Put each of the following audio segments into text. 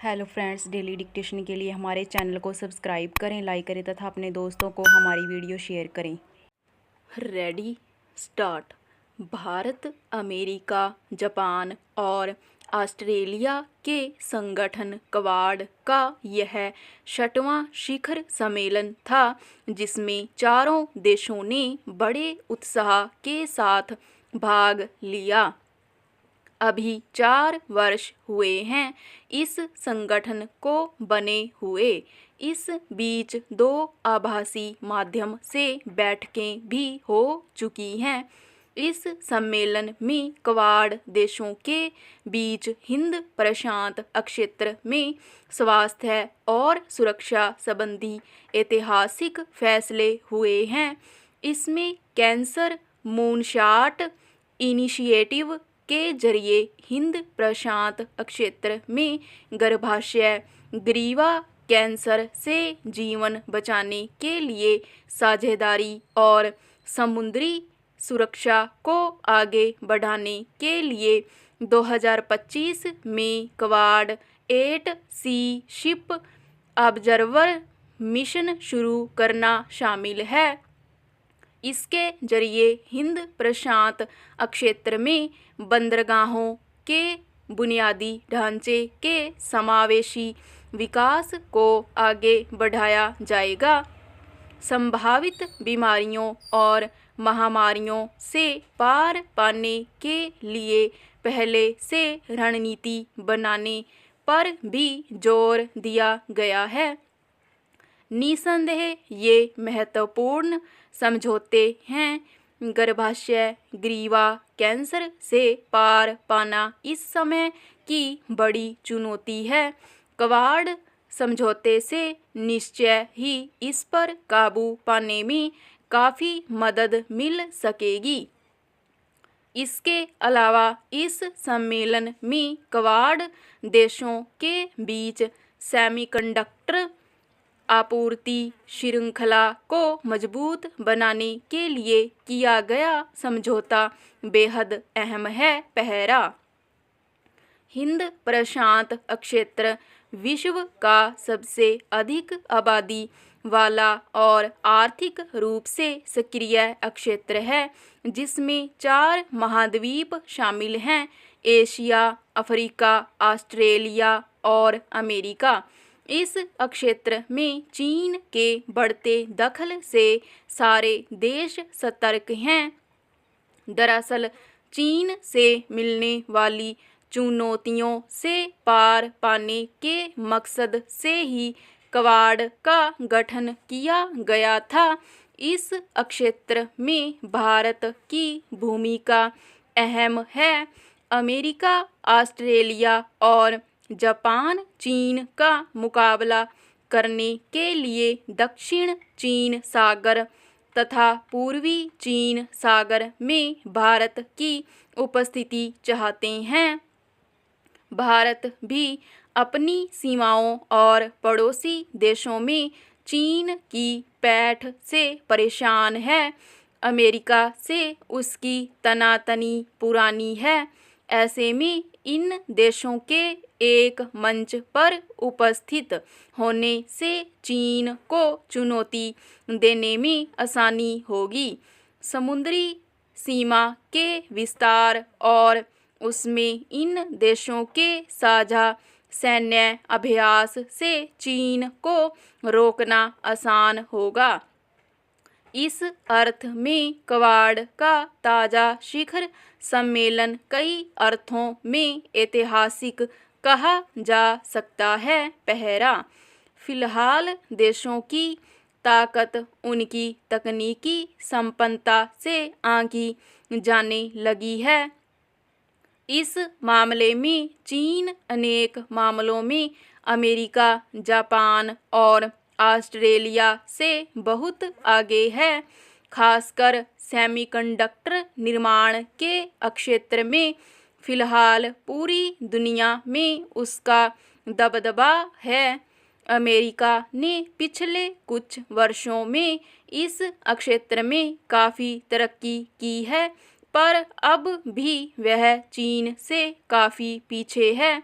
Hello friends, daily dictation के लिए हमारे चैनल को सब्सक्राइब करें, लाइक करें तथा अपने दोस्तों को हमारी वीडियो शेयर करें। Ready start. Bharat, America, Japan और ऑस्ट्रेलिया के संगठन क्वाड का यह 6वां शिखर सम्मेलन था, जिसमें चारों देशों ने बड़े उत्साह के साथ भाग लिया। अभी 4 वर्ष हुए हैं इस संगठन को बने हुए। इस बीच 2 आभासी माध्यम से बैठकें भी हो चुकी हैं। इस सम्मेलन में क्वाड देशों के बीच हिंद प्रशांत क्षेत्र में स्वास्थ्य और सुरक्षा संबंधी ऐतिहासिक फैसले हुए हैं। इसमें कैंसर मूनशॉट इनिशिएटिव के जरिए हिंद प्रशांत क्षेत्र में गर्भाशय ग्रीवा कैंसर से जीवन बचाने के लिए साझेदारी और समुद्री सुरक्षा को आगे बढ़ाने के लिए 2025 में क्वाड 8 सी शिप ऑब्जर्वर मिशन शुरू करना शामिल है। इसके जरिए हिंद प्रशांत क्षेत्र में बंदरगाहों के बुनियादी ढांचे के समावेशी विकास को आगे बढ़ाया जाएगा। संभावित बीमारियों और महामारियों से पार पाने के लिए पहले से रणनीति बनाने पर भी जोर दिया गया है। निसंदेह ये महत्वपूर्ण समझौते हैं। गर्भाशय ग्रीवा कैंसर से पार पाना इस समय की बड़ी चुनौती है। क्वाड समझौते से निश्चय ही इस पर काबू पाने में काफ़ी मदद मिल सकेगी। इसके अलावा इस सम्मेलन में क्वाड देशों के बीच सेमीकंडक्टर आपूर्ति श्रृंखला को मजबूत बनाने के लिए किया गया समझौता बेहद अहम है। पहला, हिंद प्रशांत क्षेत्र विश्व का सबसे अधिक आबादी वाला और आर्थिक रूप से सक्रिय क्षेत्र है, जिसमें 4 महाद्वीप शामिल हैं: एशिया, अफ्रीका, ऑस्ट्रेलिया और अमेरिका। इस क्षेत्र में चीन के बढ़ते दखल से सारे देश सतर्क हैं। दरअसल चीन से मिलने वाली चुनौतियों से पार पाने के मकसद से ही क्वाड का गठन किया गया था। इस क्षेत्र में भारत की भूमिका अहम है। अमेरिका, ऑस्ट्रेलिया और जापान चीन का मुकाबला करने के लिए दक्षिण चीन सागर तथा पूर्वी चीन सागर में भारत की उपस्थिति चाहते हैं। भारत भी अपनी सीमाओं और पड़ोसी देशों में चीन की पैठ से परेशान है। अमेरिका से उसकी तनातनी पुरानी है। ऐसे में इन देशों के एक मंच पर उपस्थित होने से चीन को चुनौती देने में आसानी होगी। समुद्री सीमा के विस्तार और उसमें इन देशों के साझा सैन्य अभ्यास से चीन को रोकना आसान होगा। इस अर्थ में क्वाड का ताज़ा शिखर सम्मेलन कई अर्थों में ऐतिहासिक कहा जा सकता है। पहला, फिलहाल देशों की ताकत उनकी तकनीकी संपन्नता से आंकी जाने लगी है। इस मामले में चीन अनेक मामलों में अमेरिका, जापान और ऑस्ट्रेलिया से बहुत आगे है। खासकर सेमीकंडक्टर निर्माण के क्षेत्र में फिलहाल पूरी दुनिया में उसका दबदबा है। अमेरिका ने पिछले कुछ वर्षों में इस क्षेत्र में काफ़ी तरक्की की है, पर अब भी वह चीन से काफ़ी पीछे है।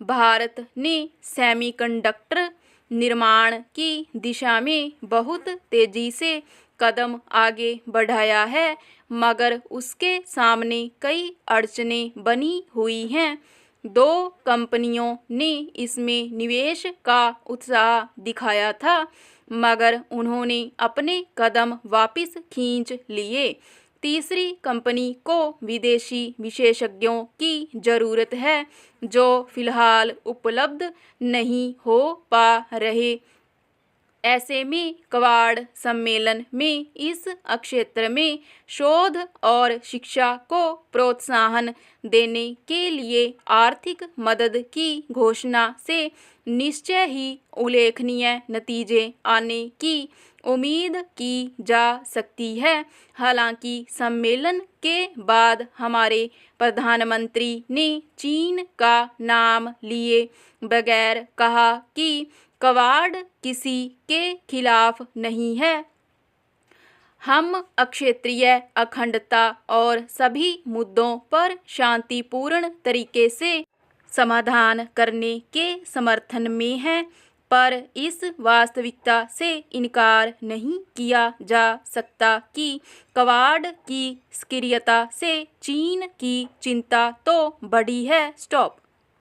भारत ने सेमीकंडक्टर निर्माण की दिशा में बहुत तेजी से कदम आगे बढ़ाया है, मगर उसके सामने कई अड़चनें बनी हुई हैं। दो कंपनियों ने इसमें निवेश का उत्साह दिखाया था, मगर उन्होंने अपने कदम वापस खींच लिए। तीसरी कंपनी को विदेशी विशेषज्ञों की ज़रूरत है, जो फिलहाल उपलब्ध नहीं हो पा रहे। ऐसे में क्वाड सम्मेलन में इस क्षेत्र में शोध और शिक्षा को प्रोत्साहन देने के लिए आर्थिक मदद की घोषणा से निश्चय ही उल्लेखनीय नतीजे आने की उम्मीद की जा सकती है। हालांकि सम्मेलन के बाद हमारे प्रधानमंत्री ने चीन का नाम लिए बगैर कहा कि क्वाड किसी के खिलाफ नहीं है। हम क्षेत्रीय अखंडता और सभी मुद्दों पर शांतिपूर्ण तरीके से समाधान करने के समर्थन में हैं, पर इस वास्तविकता से इनकार नहीं किया जा सकता कि क्वाड की सक्रियता से चीन की चिंता तो बढ़ी है। स्टॉप।